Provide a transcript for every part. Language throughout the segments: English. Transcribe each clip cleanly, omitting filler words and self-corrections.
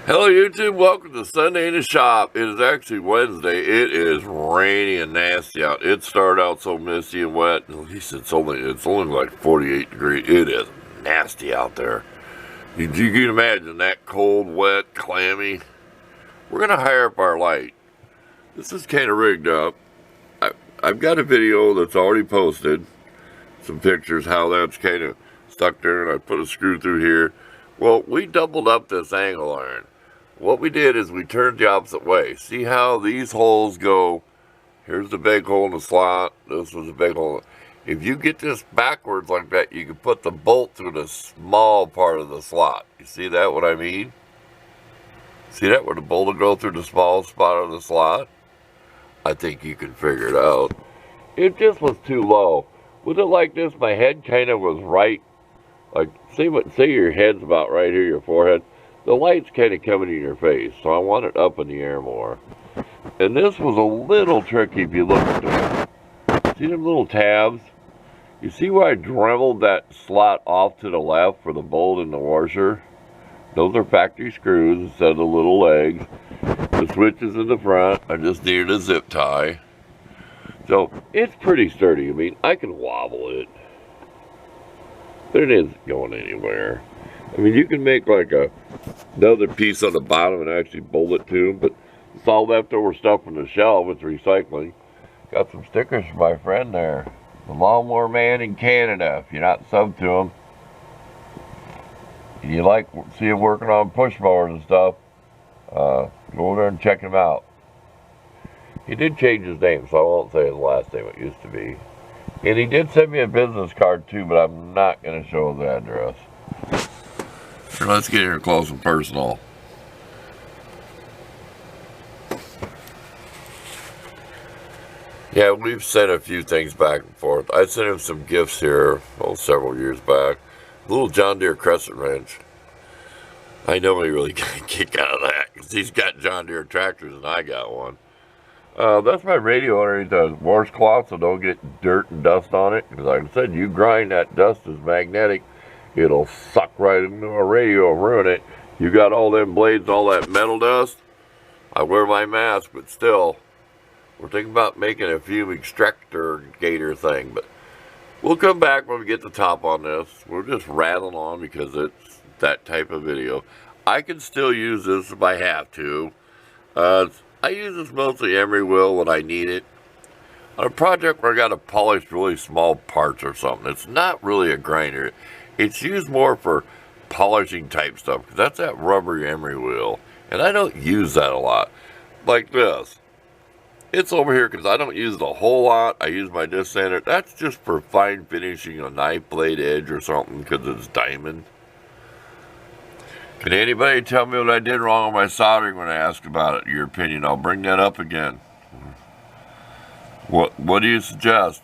Hello YouTube, welcome to Sunday in the Shop. It is actually Wednesday. It is rainy and nasty out. It started out so misty and wet. At least it's only like 48 degrees. It is nasty out there. You can imagine that cold, wet, clammy. We're gonna hire up our light. This is kind of rigged up. I've got a video that's already posted. Some pictures how that's kind of stuck there, and I put a screw through here. Well, we doubled up this angle iron. What we did is we turned the opposite way. See how these holes go? Here's the big hole in the slot. This was a big hole. If you get this backwards like that, you can put the bolt through the small part of the slot. You see that, what I mean? See that, where the bolt will go through the small spot of the slot? I think you can figure it out. It just was too low. With it like this, my head kind of was right. Like, say your head's about right here, your forehead. The light's kind of coming in your face, so I want it up in the air more. And this was a little tricky if you look at them. See them little tabs? You see where I dremeled that slot off to the left for the bolt and the washer? Those are factory screws instead of the little legs. The switches in the front, I just needed a zip tie. So, it's pretty sturdy. I mean, I can wobble it. But it isn't going anywhere. I mean, you can make like another piece on the bottom and actually bolt it to them, but it's all leftover stuff from the shelf. It's recycling. Got some stickers for my friend there. The Lawnmower Man in Canada. If you're not subbed to him, and you like see him working on push mowers and stuff, go over there and check him out. He did change his name, so I won't say his last name. It used to be. And he did send me a business card too, but I'm not going to show his address. So let's get here close and personal. Yeah, we've sent a few things back and forth. I sent him some gifts here, several years back. A little John Deere crescent wrench. I know he really got a kick out of that, because he's got John Deere tractors and I got one. That's my radio underneath the washcloth, so don't get dirt and dust on it. Because like I said, you grind that dust is magnetic. It'll suck right into a radio and ruin it. You got all them blades, all that metal dust. I wear my mask, but still, we're thinking about making a fume extractor gator thing. But we'll come back when we get the top on this. We're just rattling on because it's that type of video. I can still use this if I have to. I use this mostly emery wheel when I need it. On a project where I got to polish really small parts or something, it's not really a grinder. It's used more for polishing type stuff, because that's that rubber emery wheel. And I don't use that a lot. Like this. It's over here because I don't use it a whole lot. I use my disc sander. That's just for fine finishing a knife blade edge or something because it's diamond. Can anybody tell me what I did wrong with my soldering when I asked about it? Your opinion. I'll bring that up again. What do you suggest?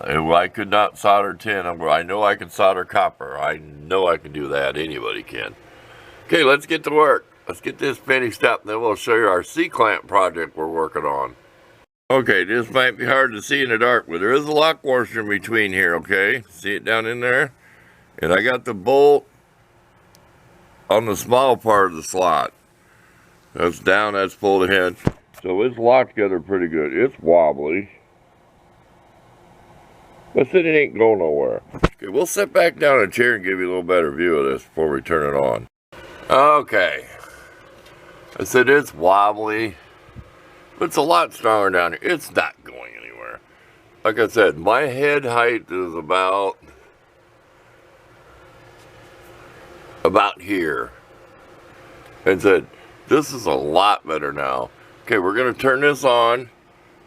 I could not solder tin. I know I can solder copper. I know I can do that. Anybody can. Okay, let's get to work. Let's get this finished up, and then we'll show you our C-clamp project we're working on. Okay, this might be hard to see in the dark, but there is a lock washer in between here, okay? See it down in there? And I got the bolt on the small part of the slot. That's down, that's pulled ahead. So it's locked together pretty good. It's wobbly. But then it ain't going nowhere. Okay, we'll sit back down in a chair and give you a little better view of this before we turn it on. Okay. I said it's wobbly. But it's a lot stronger down here. It's not going anywhere. Like I said, my head height is about here. And said, this is a lot better now. Okay, we're going to turn this on.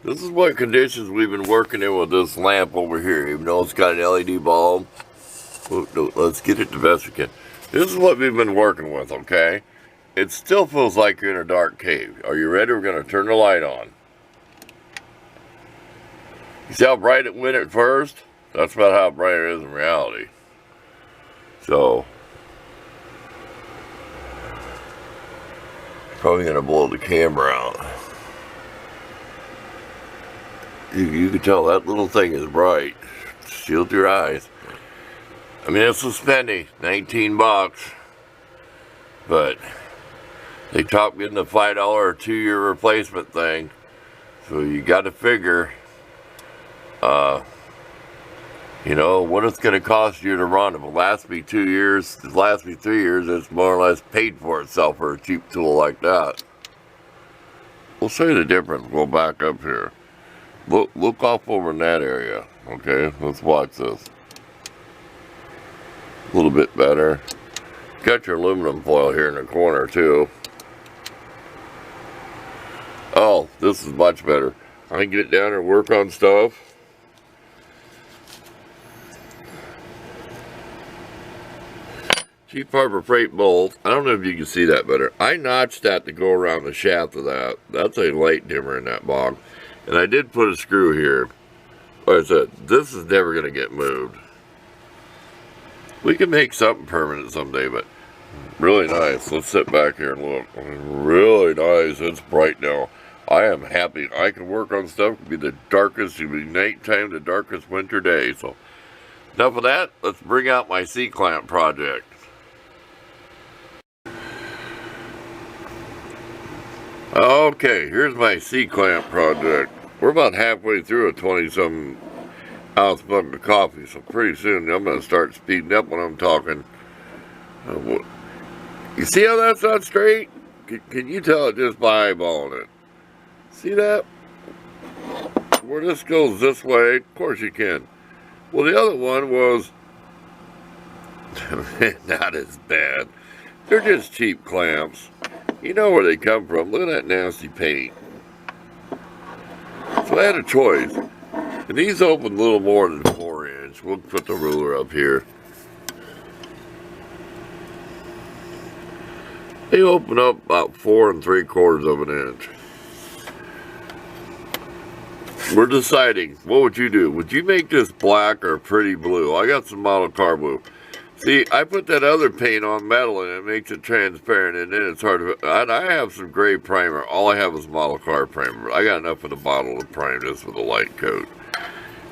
This is what conditions we've been working in with this lamp over here, even though it's got an LED bulb. Let's get it the best we can. This is what we've been working with, okay? It still feels like you're in a dark cave. Are you ready? We're going to turn the light on. You see how bright it went at first? That's about how bright it is in reality. So, probably going to blow the camera out. You can tell that little thing is bright. Shield your eyes. I mean, it's a spendy, 19 bucks. But They talk getting a $5 or 2-year replacement thing. So you got to figure, you know, what it's going to cost you to run. If it lasts me 2 years, if it lasts me 3 years, it's more or less paid for itself for a cheap tool like that. We'll show you the difference. We'll back up here. Look off over in that area. Okay, let's watch this. A little bit better. Got your aluminum foil here in the corner too. Oh, this is much better. I can get down and work on stuff. Cheap Harbor Freight bolt. I don't know if you can see that better. I notched that to go around the shaft of that. That's a light dimmer in that box. And I did put a screw here. Like I said, this is never going to get moved. We can make something permanent someday, but really nice. Let's sit back here and look. Really nice. It's bright now. I am happy. I can work on stuff. It could be the darkest, it could be nighttime, the darkest winter day. So, enough of that. Let's bring out my C-clamp project. Okay, here's my C-clamp project. We're about halfway through a 20-something ounce mug of coffee, so pretty soon I'm going to start speeding up when I'm talking. You see how that's not straight? Can you tell it just by eyeballing it? See that? Where this goes this way, of course you can. Well, the other one was not as bad. They're just cheap clamps. You know where they come from. Look at that nasty paint. So I had a choice. And these open a little more than 4 inch. We'll put the ruler up here. They open up about 4 3/4 of an inch. We're deciding, what would you do? Would you make this black or pretty blue? I got some model car blue. See, I put that other paint on metal and it makes it transparent, and then it's hard to... I have some gray primer. All I have is model car primer. I got enough in the bottle to prime this with a light coat.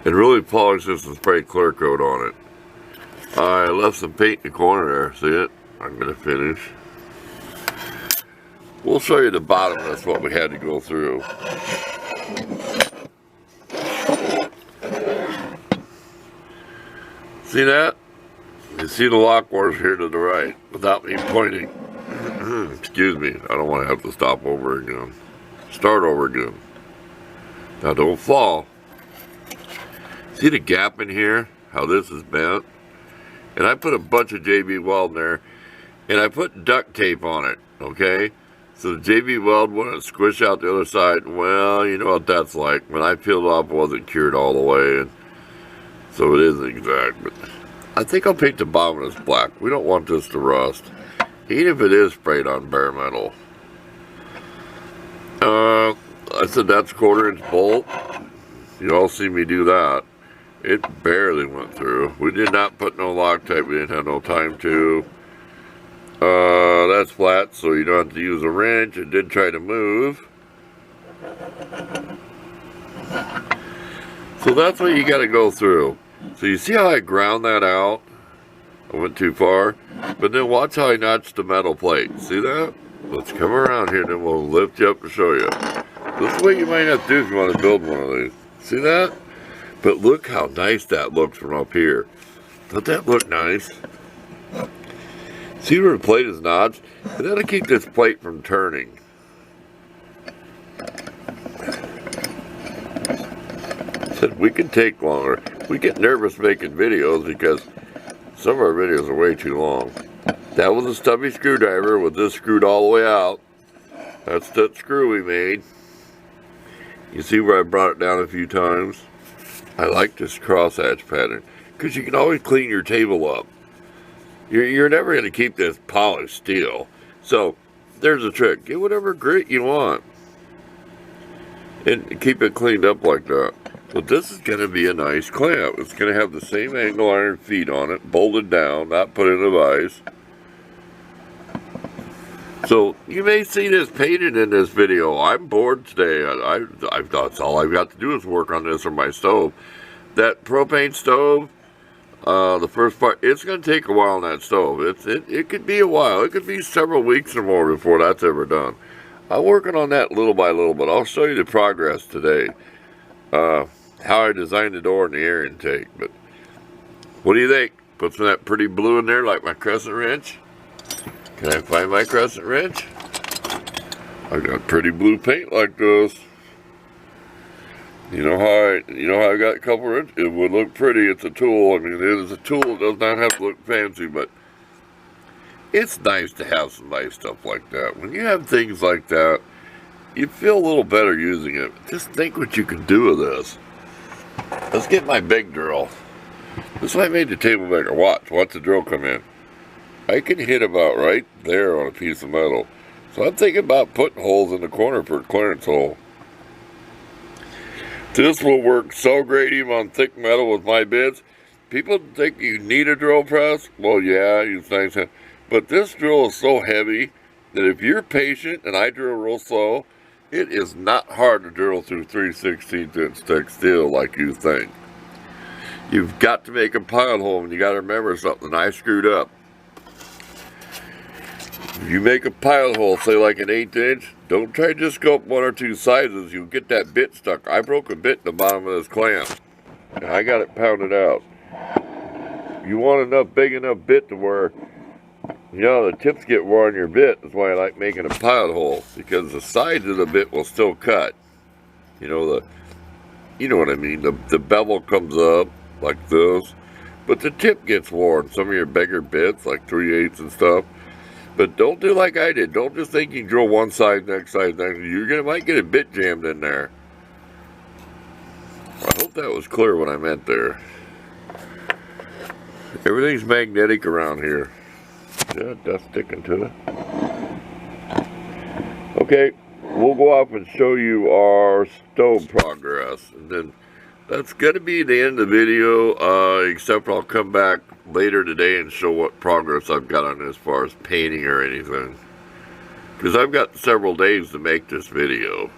And really polish this and spray clear coat on it. I left some paint in the corner there. See it? I'm going to finish. We'll show you the bottom. That's what we had to go through. See that? You see the lock wars here to the right without me pointing. Excuse me, I don't want to have to stop over again. Start over again. Now don't fall. See the gap in here? How this is bent? And I put a bunch of JB weld in there, and I put duct tape on it, okay? So the JB weld wouldn't squish out the other side. Well, you know what that's like. When I peeled it off, it wasn't cured all the way, and so it isn't exact, but I think I'll paint the bottom of this black. We don't want this to rust, even if it is sprayed on bare metal. I said that's 1/4 inch bolt. You all see me do that. It barely went through. We did not put no Loctite. We didn't have no time to. That's flat, so you don't have to use a wrench. It did try to move. So that's what you got to go through. So you see how I ground that out? I went too far. But then watch how I notched the metal plate. See that? Let's come around here and then we'll lift you up to show you. This is what you might have to do if you want to build one of these. See that? But look how nice that looks from up here. Doesn't that look nice? See where the plate is notched? And that'll keep this plate from turning. We can take longer. We get nervous making videos because some of our videos are way too long. That was a stubby screwdriver with this screwed all the way out. That's that screw we made. You see where I brought it down a few times? I like this crosshatch pattern because you can always clean your table up. You're never going to keep this polished steel. So there's a trick. Get whatever grit you want and keep it cleaned up like that. But this is going to be a nice clamp. It's going to have the same angle iron feet on it, bolted down, not put in a vise. So you may see this painted in this video. I'm bored today. That's all I've got to do is work on this or my stove. That propane stove, The first part, it's going to take a while on that stove. It could be a while. It could be several weeks or more before that's ever done. I'm working on that little by little, but I'll show you the progress today. How I designed the door and the air intake. But what do you think? Put some of that pretty blue in there like my crescent wrench. Can I find my crescent wrench? I got pretty blue paint like this. You know how I got a couple of, it would look pretty. It's a tool. I mean, it is a tool. It does not have to look fancy, but it's nice to have some nice stuff like that. When you have things like that, you feel a little better using it. Just think what you can do with this. Let's get my big drill. This is why I made the table bigger. Watch the drill come in. I can hit about right there on a piece of metal. So I'm thinking about putting holes in the corner for a clearance hole. This will work so great even on thick metal with my bits. People think you need a drill press. Well, yeah, it's nice. But this drill is so heavy that if you're patient, and I drill real slow, it is not hard to drill through 3/16" thick steel like you think. You've got to make a pilot hole, and you got to remember something. I screwed up. If you make a pilot hole, say like an 1/8", don't try to just go up 1 or 2 sizes. You'll get that bit stuck. I broke a bit in the bottom of this clamp, and I got it pounded out. You want enough big enough bit to where, you know, the tips get wore on your bit. That's why I like making a pilot hole, because the sides of the bit will still cut. You know what I mean. The bevel comes up like this, but the tip gets worn. Some of your bigger bits, like 3/8 and stuff. But don't do like I did. Don't just think you can drill one side, next side, next. Might get a bit jammed in there. I hope that was clear what I meant there. Everything's magnetic around here. Yeah, dust sticking to it. Okay, we'll go off and show you our stove progress, and then that's going to be the end of the video, except for I'll come back later today and show what progress I've got on as far as painting or anything, because I've got several days to make this video.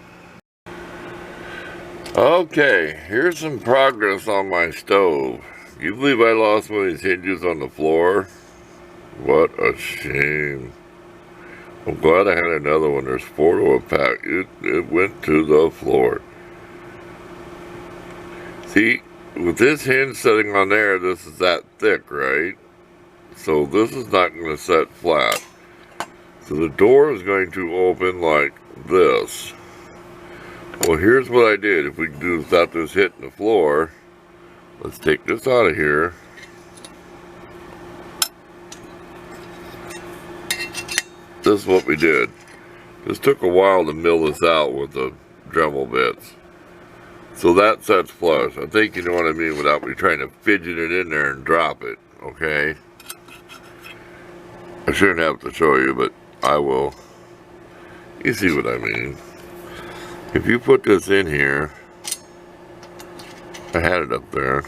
Okay, here's some progress on my stove. You believe I lost one of these hinges on the floor? What a shame. I'm glad I had another one. There's 4 to a pack. It went to the floor. See, with this hinge sitting on there, this is that thick, right? So this is not going to set flat. So the door is going to open like this. Well, here's what I did. If we can do without this hitting the floor, let's take this out of here. This is what we did. This took a while to mill this out with the Dremel bits. So that sets flush. I think you know what I mean without me trying to fidget it in there and drop it, okay? I shouldn't have to show you, but I will. You see what I mean. If you put this in here, I had it up there.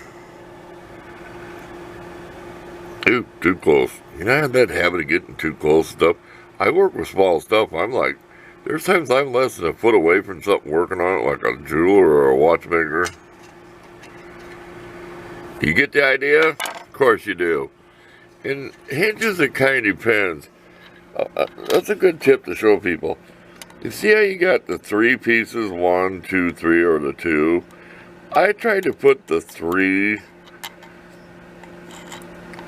Ooh, too close. You know, I have that habit of getting too close to stuff. I work with small stuff. I'm like, there's times I'm less than a foot away from something working on it, like a jeweler or a watchmaker. You get the idea? Of course you do. And hinges, it kind of depends. That's a good tip to show people. You see how you got the 3 pieces, 1, 2, 3, or the 2? I tried to put the 3.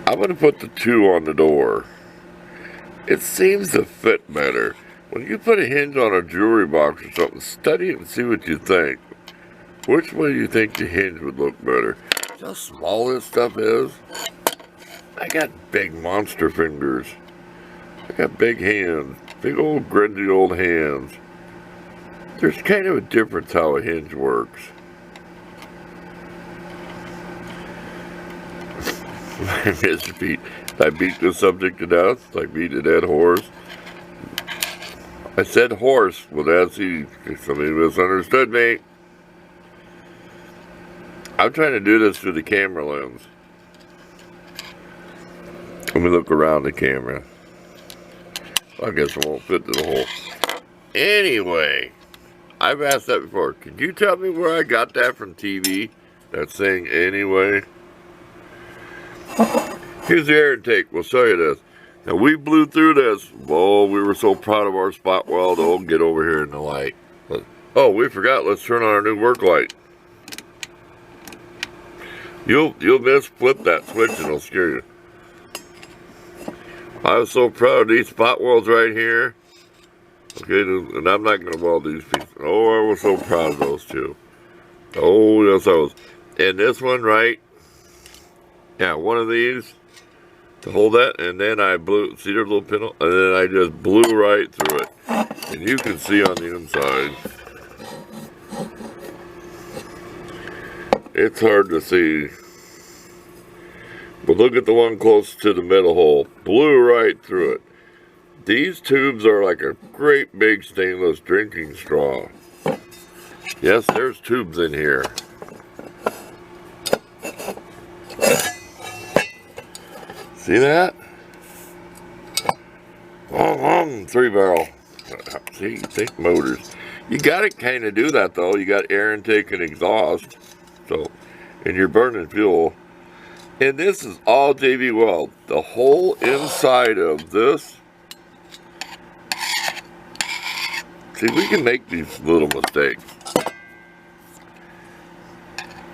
I'm going to put the 2 on the door. It seems to fit better. When you put a hinge on a jewelry box or something, study it and see what you think. Which way do you think the hinge would look better? See how small this stuff is? I got big monster fingers. I got big hands. Big old grungy old hands. There's kind of a difference how a hinge works. Mr. Pete, I beat this subject to death. I beat a dead horse. I said horse with S-E. Somebody misunderstood me. I'm trying to do this through the camera lens. Let me look around the camera. I guess I won't fit to the hole. Anyway, I've asked that before. Could you tell me where I got that from TV? That saying anyway? Here's the air intake. We'll show you this. Now, we blew through this. Oh, we were so proud of our spot weld. Oh, get over here in the light. Oh, we forgot. Let's turn on our new work light. You'll misflip that switch and it'll scare you. I was so proud of these spot welds right here. Okay, and I'm not going to weld these pieces. Oh, I was so proud of those two. Oh, yes, I was. And this one, right? Yeah, one of these to hold that, and then I blew, see there's a little pinhole? And then I just blew right through it. And you can see on the inside. It's hard to see. But look at the one close to the middle hole. Blew right through it. These tubes are like a great big stainless drinking straw. Yes, there's tubes in here. See that? 3-barrel. See, you think motors. You gotta kind of do that though. You got air intake and exhaust. So, and you're burning fuel. And this is all JB Weld. The whole inside of this. See, we can make these little mistakes.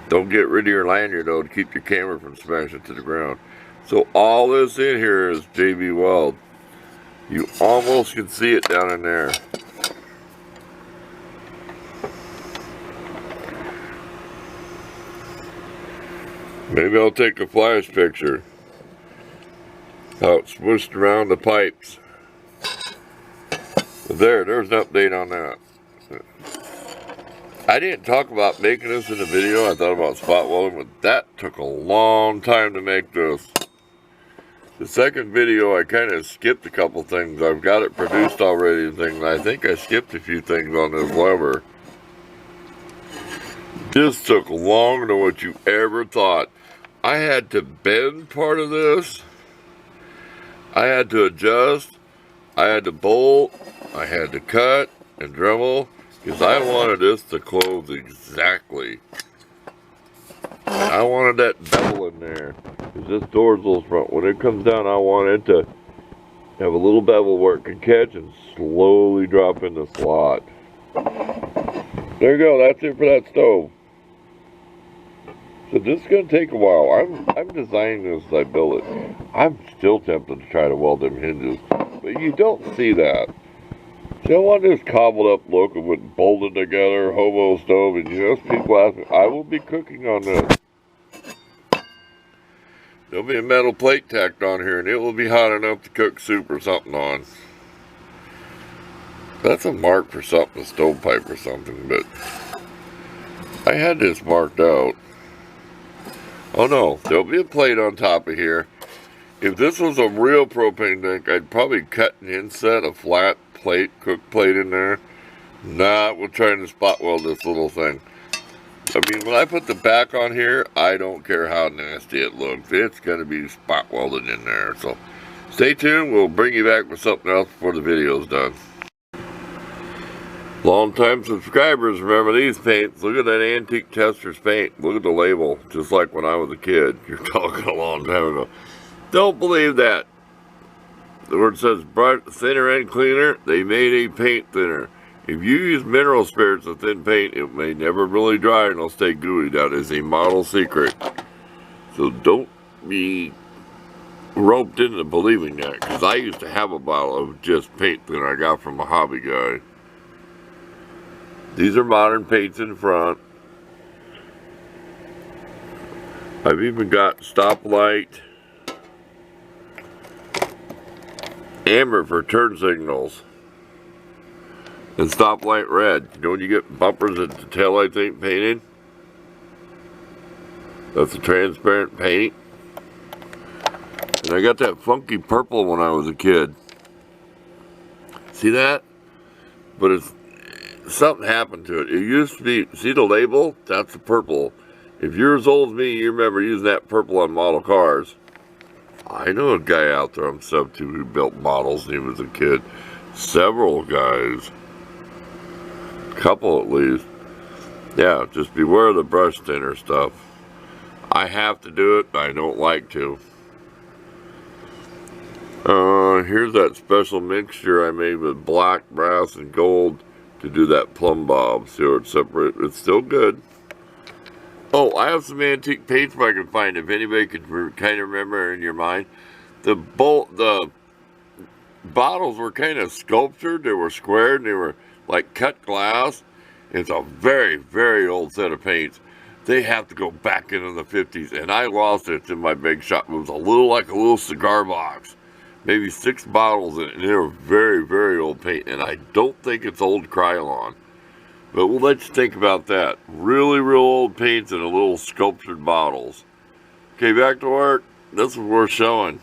Don't get rid of your lanyard though to keep your camera from smashing to the ground. So all this in here is JB Weld. You almost can see it down in there. Maybe I'll take a flash picture. How it's smooshed around the pipes. But there's an update on that. I didn't talk about making this in the video. I thought about spot welding, but that took a long time to make this. The second video, I kind of skipped a couple things. I've got it produced already and things. I think I skipped a few things on this lever. This took longer than what you ever thought. I had to bend part of this. I had to adjust. I had to bolt. I had to cut and Dremel. Because I wanted this to close exactly. I wanted that bevel in there. Because this door's a little front. When it comes down, I want it to have a little bevel where it can catch and slowly drop in the slot. There you go. That's it for that stove. So this is going to take a while. I'm designing this as I build it. I'm still tempted to try to weld them hinges. But you don't see that. See, I want this cobbled up look of it bolted together, hobo stove, and you know, people ask me, I will be cooking on this. There'll be a metal plate tacked on here, and it will be hot enough to cook soup or something on. That's a mark for something, a stovepipe or something, but I had this marked out. Oh no, there'll be a plate on top of here. If this was a real propane tank, I'd probably cut an inset, a flat plate, cook plate in there. Nah, we're trying to spot weld this little thing. I mean, when I put the back on here, I don't care how nasty it looks. It's going to be spot welded in there. So, stay tuned. We'll bring you back with something else before the video's done. Long-time subscribers, remember these paints. Look at that antique Chester's paint. Look at the label, just like when I was a kid. You're talking a long time ago. Don't believe that. The word says thinner and cleaner. They made a paint thinner. If you use mineral spirits to thin paint, it may never really dry and it'll stay gooey. That is a model secret. So don't be roped into believing that. Because I used to have a bottle of just paint thinner I got from a hobby guy. These are modern paints in front. I've even got stoplight amber for turn signals. And stoplight red. You know when you get bumpers that the taillights ain't painted? That's a transparent paint. And I got that funky purple when I was a kid. See that? But it's something happened to it. It used to be, see the label? That's the purple. If you're as old as me, you remember using that purple on model cars. I know a guy out there I'm sub to who built models when he was a kid. Several guys. Couple at least. Yeah, just beware of the brush thinner stuff. I have to do it, but I don't like to. Here's that special mixture I made with black, brass, and gold to do that plumb bob. So it's separate. It's still good. Oh, I have some antique paints I can find if anybody could kind of remember in your mind. The bottles were kind of sculptured. They were squared. And they were like cut glass. It's a very, very old set of paints. They have to go back into the 50s, and I lost it in my big shop. It was like a little cigar box. Maybe 6 bottles in it, and they were very, very old paint, and I don't think it's old Krylon. But we'll let you think about that. Really, real old paints in a little sculptured bottles. Okay, back to work. This is worth showing,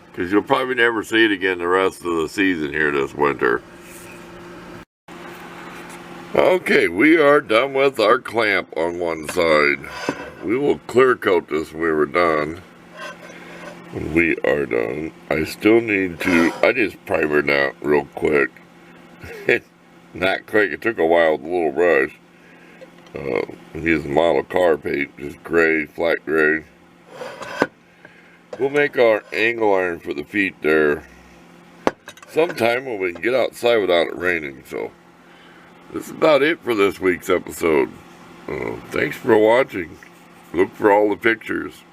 because you'll probably never see it again the rest of the season here this winter. Okay, we are done with our clamp on one side. We will clear coat this when we're done. When we are done, I still need to, I just primered out real quick. Not quick, it took a while with a little brush. I'm using model car paint, just gray, flat gray. We'll make our angle iron for the feet there sometime when we can get outside without it raining, so. This is about it for this week's episode. Thanks for watching. Look for all the pictures.